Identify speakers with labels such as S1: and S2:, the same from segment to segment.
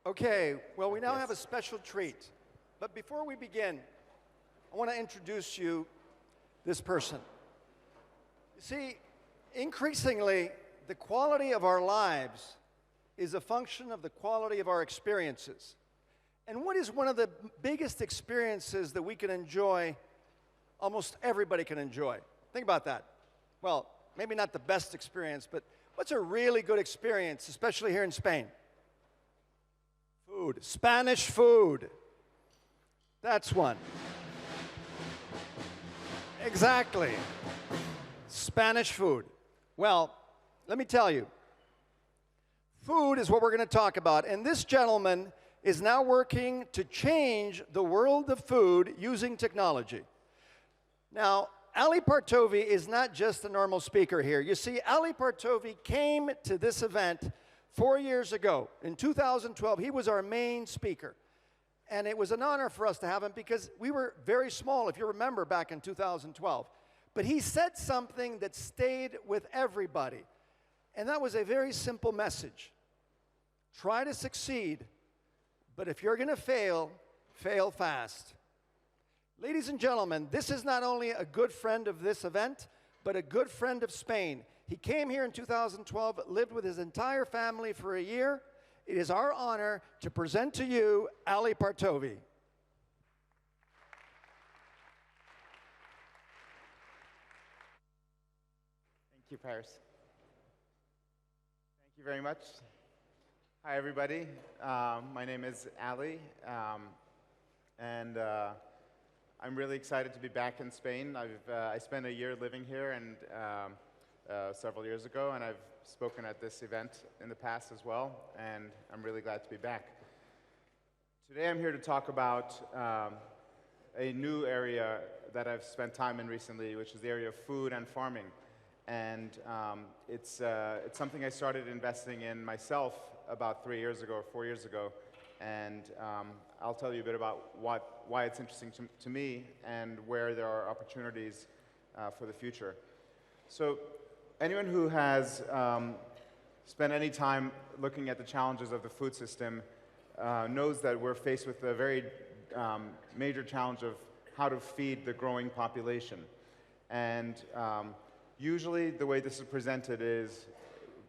S1: Okay, well, we now have a special treat. But before we begin, I want to introduce you this person. You see, increasingly, the quality of our lives is a function of the quality of our experiences. And what is one of the biggest experiences that we can enjoy, almost everybody can enjoy? Think about that. Well, maybe not the best experience, but what's a really good experience, especially here in Spain? Food, Spanish food. That's one. Exactly. Spanish food. Well, let me tell you, food is what we're going to talk about. And this gentleman is now working to change the world of food using technology. Now, Ali Partovi is not just a normal speaker here. You see, Ali Partovi came to this event 4 years ago. In 2012, he was our main speaker. And it was an honor for us to have him because we were very small, if you remember, back in 2012. But he said something that stayed with everybody. And that was a very simple message. Try to succeed, but if you're going to fail, fail fast. Ladies and gentlemen, this is not only a good friend of this event, but a good friend of Spain. He came here in 2012, lived with his entire family for a year. It is our honor to present to you Ali Partovi.
S2: Thank you, Paris. Thank you very much. Hi, everybody. My name is Ali, and I'm really excited to be back in Spain. I spent a year living here and several years ago, and I've spoken at this event in the past as well, and I'm really glad to be back. Today I'm here to talk about a new area that I've spent time in recently, which is the area of food and farming. And it's something I started investing in myself about 3 years ago or 4 years ago, and I'll tell you a bit about why it's interesting to me and where there are opportunities for the future. So anyone who has spent any time looking at the challenges of the food system knows that we're faced with a very major challenge of how to feed the growing population. And usually the way this is presented is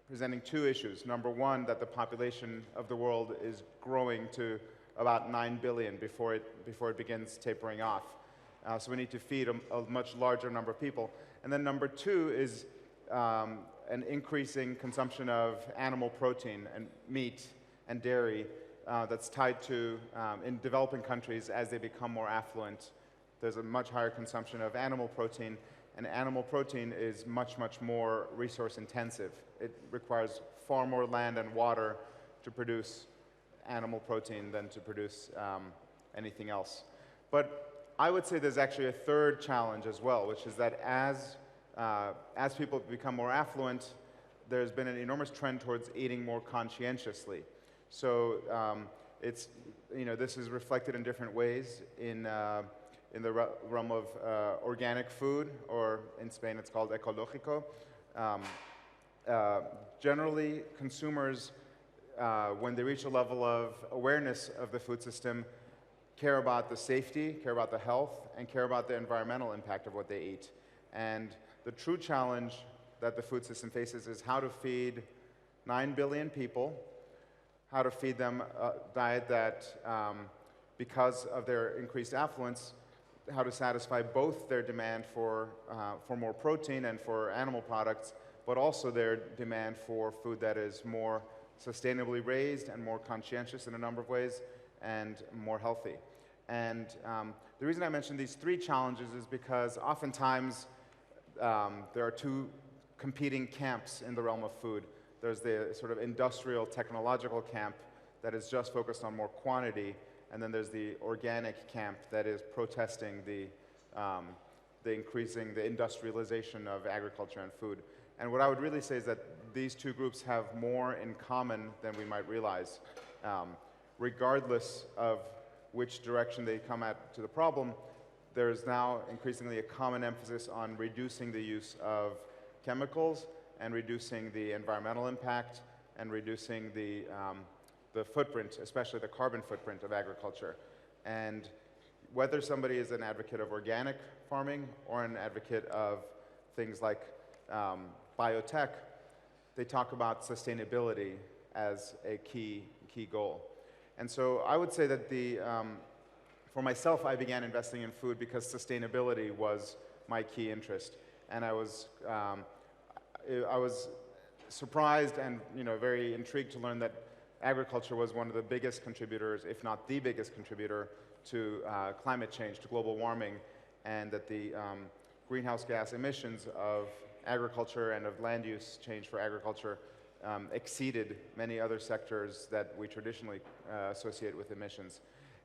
S2: presenting two issues. Number one, that the population of the world is growing to about 9 billion before it begins tapering off. So we need to feed a much larger number of people. And then number two is an increasing consumption of animal protein and meat and dairy that's tied to, in developing countries, as they become more affluent, there's a much higher consumption of animal protein, and animal protein is much, much more resource intensive. It requires far more land and water to produce animal protein than to produce anything else. But I would say there's actually a third challenge as well, which is that as people become more affluent, there's been an enormous trend towards eating more conscientiously. So this is reflected in different ways in the realm of organic food, or in Spain it's called ecológico. Generally, consumers, when they reach a level of awareness of the food system, care about the safety, care about the health, and care about the environmental impact of what they eat. And the true challenge that the food system faces is how to feed 9 billion people, how to feed them a diet that, because of their increased affluence, how to satisfy both their demand for more protein and for animal products, but also their demand for food that is more sustainably raised and more conscientious in a number of ways and more healthy. And the reason I mention these three challenges is because oftentimes there are two competing camps in the realm of food. There's the sort of industrial technological camp that is just focused on more quantity, and then there's the organic camp that is protesting the industrialization of agriculture and food. And what I would really say is that these two groups have more in common than we might realize. Regardless of which direction they come at to the problem, there is now increasingly a common emphasis on reducing the use of chemicals and reducing the environmental impact and reducing the the footprint, especially the carbon footprint of agriculture. And whether somebody is an advocate of organic farming or an advocate of things like biotech, they talk about sustainability as a key goal. And so I would say that for myself, I began investing in food because sustainability was my key interest. And I was surprised and very intrigued to learn that agriculture was one of the biggest contributors, if not the biggest contributor, to climate change, to global warming, and that the greenhouse gas emissions of agriculture and of land use change for agriculture exceeded many other sectors that we traditionally associate with emissions.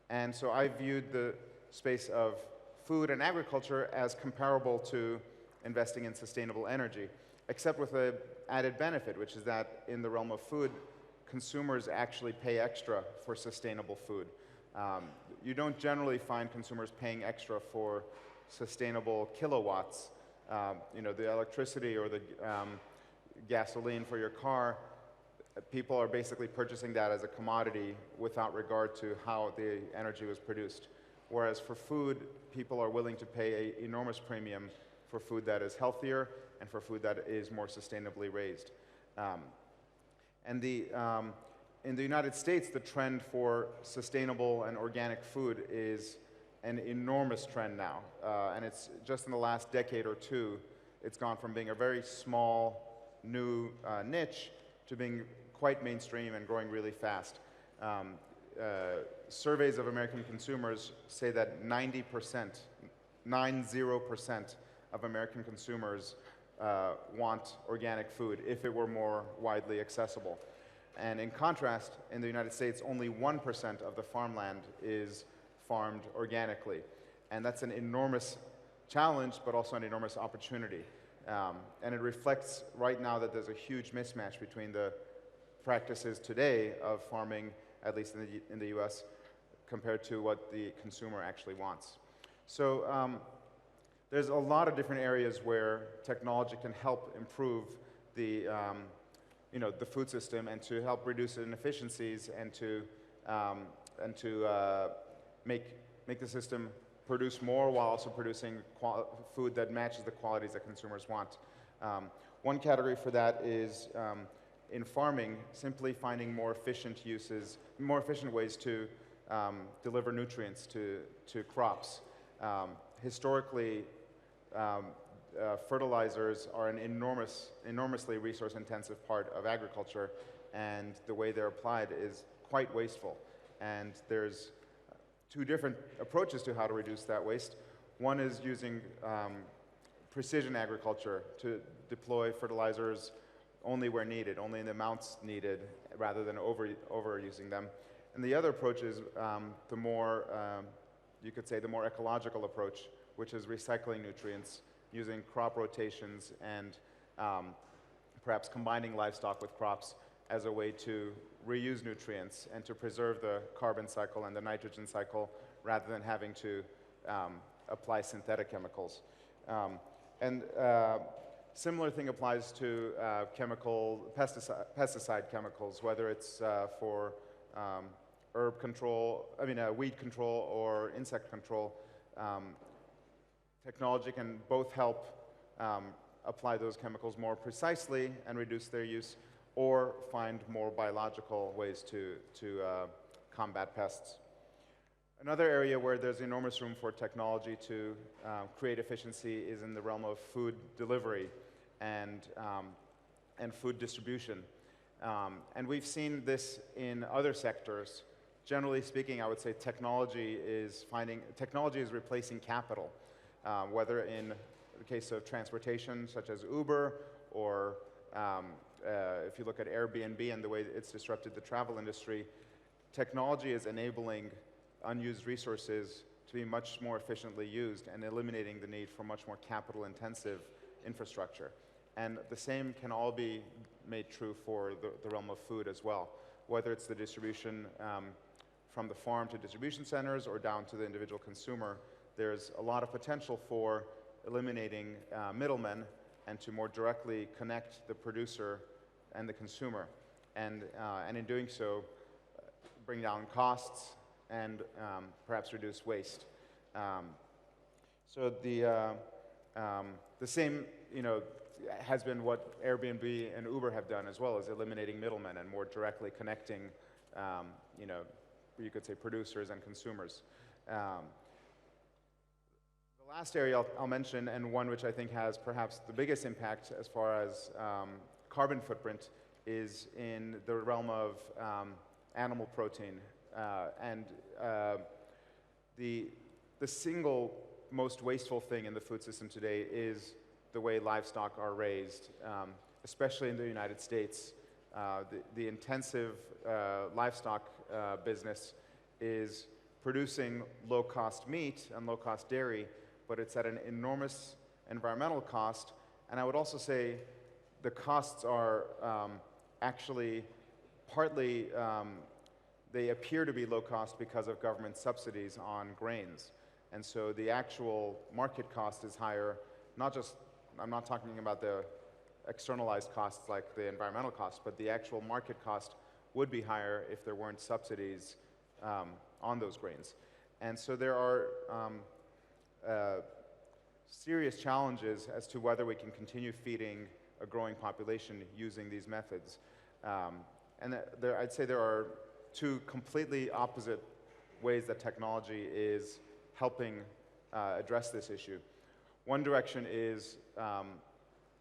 S2: And so I viewed the space of food and agriculture as comparable to investing in sustainable energy, except with an added benefit, which is that in the realm of food, consumers actually pay extra for sustainable food. You don't generally find consumers paying extra for sustainable kilowatts. The electricity or the gasoline for your car, people are basically purchasing that as a commodity without regard to how the energy was produced. Whereas for food, people are willing to pay an enormous premium for food that is healthier and for food that is more sustainably raised. In the United States, the trend for sustainable and organic food is an enormous trend now. And it's just in the last decade or two, it's gone from being a very small, new niche to being quite mainstream and growing really fast. Surveys of American consumers say that 90% of American consumers want organic food if it were more widely accessible. And in contrast, in the United States, only 1% of the farmland is farmed organically. And that's an enormous challenge, but also an enormous opportunity. And it reflects right now that there's a huge mismatch between the practices today of farming, at least in the US, compared to what the consumer actually wants. So there's a lot of different areas where technology can help improve the food system and to help reduce inefficiencies and to make the system produce more while also producing food that matches the qualities that consumers want. One category for that is in farming, simply finding more efficient ways to deliver nutrients to crops. Historically, fertilizers are an enormously resource-intensive part of agriculture, and the way they're applied is quite wasteful. And there's two different approaches to how to reduce that waste. One is using precision agriculture to deploy fertilizers only where needed, only in the amounts needed, rather than overusing them. And the other approach is the more ecological approach, which is recycling nutrients, using crop rotations and perhaps combining livestock with crops as a way to reuse nutrients and to preserve the carbon cycle and the nitrogen cycle rather than having to apply synthetic chemicals. Similar thing applies to pesticide chemicals, whether it's for weed control or insect control. Technology can both help apply those chemicals more precisely and reduce their use, or find more biological ways to combat pests. Another area where there's enormous room for technology to create efficiency is in the realm of food delivery and food distribution. And we've seen this in other sectors. Generally speaking, I would say technology is replacing capital, whether in the case of transportation, such as Uber, or if you look at Airbnb and the way it's disrupted the travel industry. Technology is enabling unused resources to be much more efficiently used and eliminating the need for much more capital-intensive infrastructure. And the same can all be made true for the realm of food as well, whether it's the distribution from the farm to distribution centers or down to the individual consumer. There's a lot of potential for eliminating middlemen and to more directly connect the producer and the consumer. And in doing so, bring down costs, and perhaps reduce waste. So the same, has been what Airbnb and Uber have done as well, as eliminating middlemen and more directly connecting, you could say producers and consumers. The last area I'll mention, and one which I think has perhaps the biggest impact as far as carbon footprint, is in the realm of animal protein. The single most wasteful thing in the food system today is the way livestock are raised, especially in the United States. The intensive livestock business is producing low-cost meat and low-cost dairy, but it's at an enormous environmental cost. And I would also say the costs are actually partly, they appear to be low cost because of government subsidies on grains. And so the actual market cost is higher, I'm not talking about the externalized costs like the environmental costs, but the actual market cost would be higher if there weren't subsidies on those grains. And so there are serious challenges as to whether we can continue feeding a growing population using these methods. I'd say there are two completely opposite ways that technology is helping address this issue. One direction is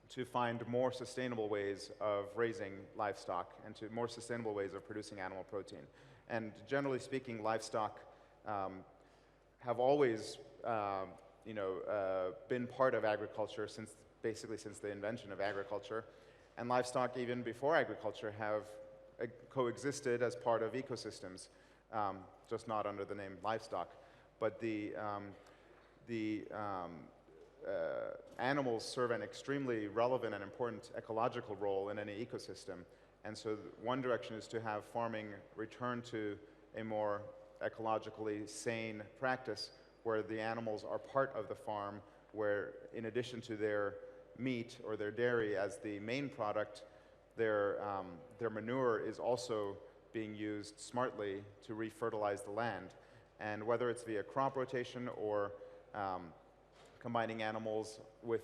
S2: to find more sustainable ways of raising livestock and to more sustainable ways of producing animal protein. And generally speaking, livestock have always been part of agriculture basically since the invention of agriculture. And livestock, even before agriculture, have coexisted as part of ecosystems, just not under the name livestock. But the animals serve an extremely relevant and important ecological role in any ecosystem. And so one direction is to have farming return to a more ecologically sane practice where the animals are part of the farm, where in addition to their meat or their dairy as the main product, their manure is also being used smartly to refertilize the land. And whether it's via crop rotation or combining animals with,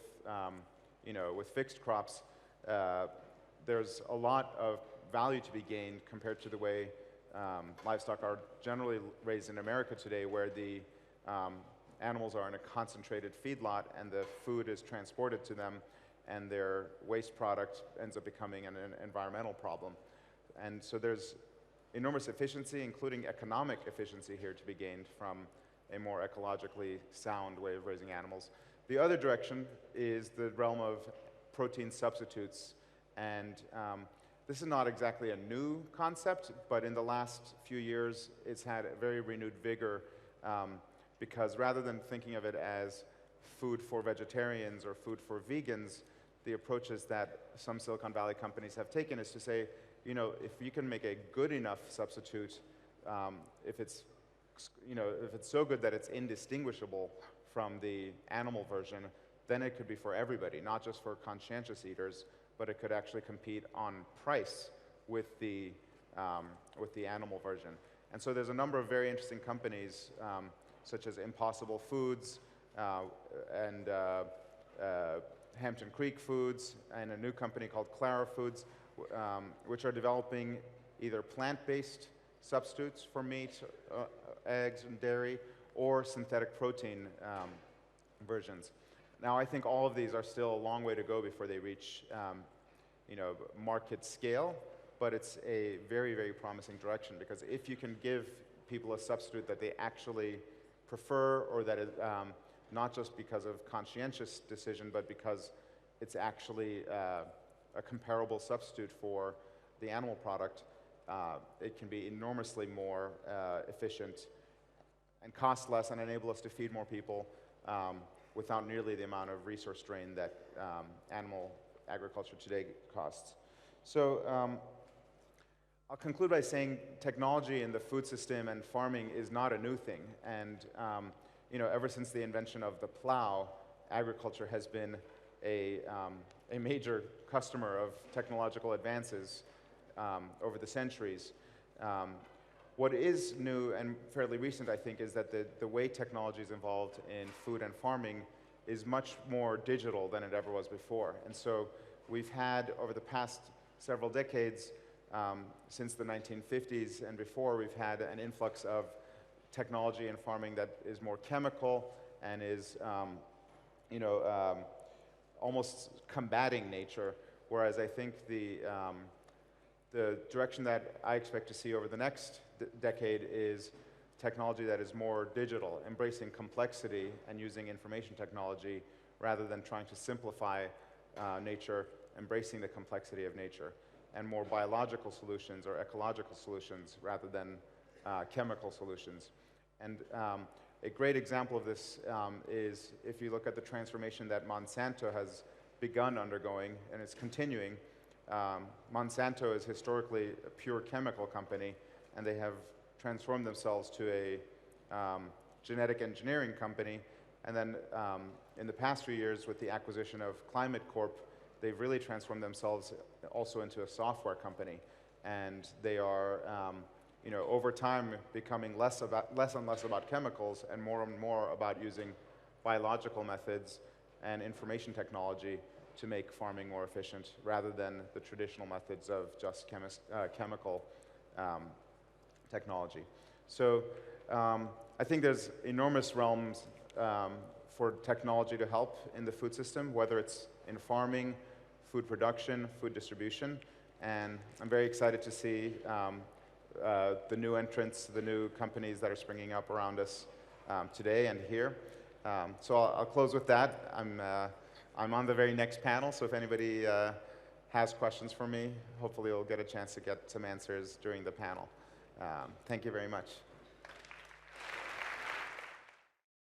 S2: with fixed crops, there's a lot of value to be gained compared to the way livestock are generally raised in America today, where the animals are in a concentrated feedlot and the food is transported to them and their waste product ends up becoming an environmental problem. And so there's enormous efficiency, including economic efficiency here to be gained from a more ecologically sound way of raising animals. The other direction is the realm of protein substitutes. And this is not exactly a new concept, but in the last few years, it's had a very renewed vigor because rather than thinking of it as food for vegetarians or food for vegans, the approaches that some Silicon Valley companies have taken is to say, if you can make a good enough substitute, if it's so good that it's indistinguishable from the animal version, then it could be for everybody, not just for conscientious eaters, but it could actually compete on price with the animal version. And so there's a number of very interesting companies, such as Impossible Foods and Hampton Creek Foods, and a new company called Clara Foods, which are developing either plant-based substitutes for meat, eggs, and dairy, or synthetic protein versions. Now, I think all of these are still a long way to go before they reach market scale, but it's a very, very promising direction, because if you can give people a substitute that they actually prefer, or that is not just because of conscientious decision, but because it's actually a comparable substitute for the animal product, it can be enormously more efficient and cost less and enable us to feed more people without nearly the amount of resource drain that animal agriculture today costs. So I'll conclude by saying technology in the food system and farming is not a new thing. And ever since the invention of the plow, agriculture has been a major customer of technological advances over the centuries. What is new and fairly recent, I think, is that the way technology is involved in food and farming is much more digital than it ever was before. And so we've had, over the past several decades, since the 1950s and before, we've had an influx of technology in farming that is more chemical and is almost combating nature, whereas I think the direction that I expect to see over the next decade is technology that is more digital, embracing complexity and using information technology rather than trying to simplify nature, embracing the complexity of nature, and more biological solutions or ecological solutions rather than chemical solutions. And a great example of this is if you look at the transformation that Monsanto has begun undergoing and is continuing. Monsanto is historically a pure chemical company, and they have transformed themselves to a genetic engineering company. And then in the past few years, with the acquisition of Climate Corp, they've really transformed themselves also into a software company. And they are, over time, becoming less and less about chemicals and more about using biological methods and information technology to make farming more efficient rather than the traditional methods of just chemical technology. So I think there's enormous realms for technology to help in the food system, whether it's in farming, food production, food distribution. And I'm very excited to see the new entrants, the new companies that are springing up around us today and here. So I'll close with that. I'm on the very next panel, so if anybody has questions for me, hopefully you'll get a chance to get some answers during the panel. Thank you very much.